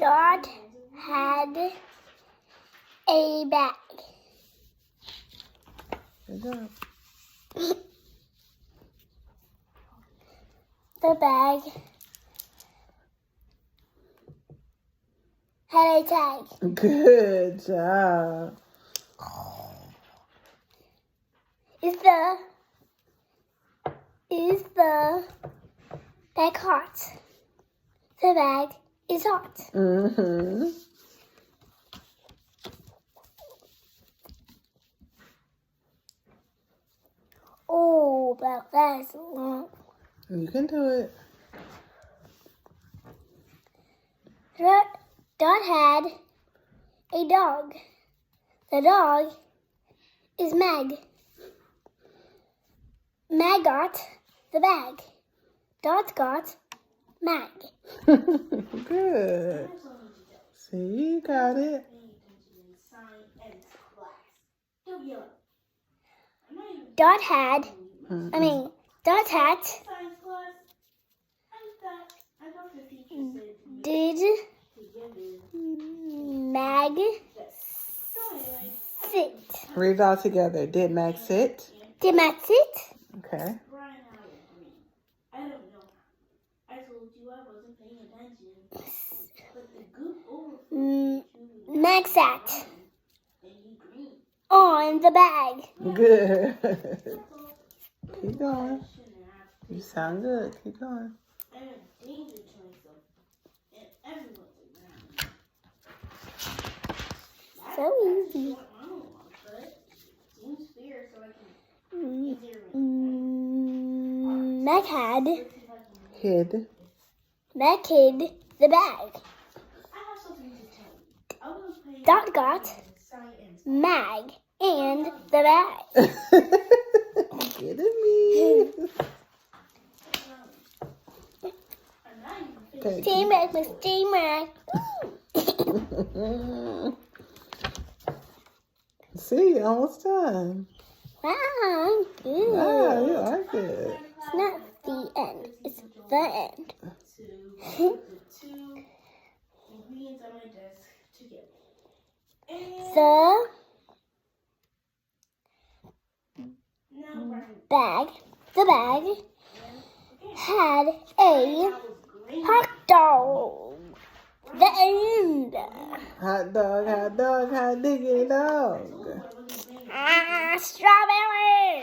Dot had a bag. Good job. The bag had a tag. Good job. Is the bag hot? The bag is hot. Mm-hmm. Oh, but that's long. You can do it. Dot had a dog. The dog is Mag. Mag got the bag. Dot got Mag. Good. See, you got it. Dot had, Dot had, did Mag sit? Read it all together. Did Max sit? Did Mag sit? Okay. Mag sat on the bag. Good. Keep going. You sound good. Keep going. So easy. Mag had Hid. Mag hid the bag. Dot got Mag and the bag. Kidding me. Okay, Teamwork, Miss Teamwork. See, almost done. Wow, good. Wow, you are good. It's not the end. It's the end. The bag had a hot dog. The end. Hot dog, hot diggity dog. Strawberry.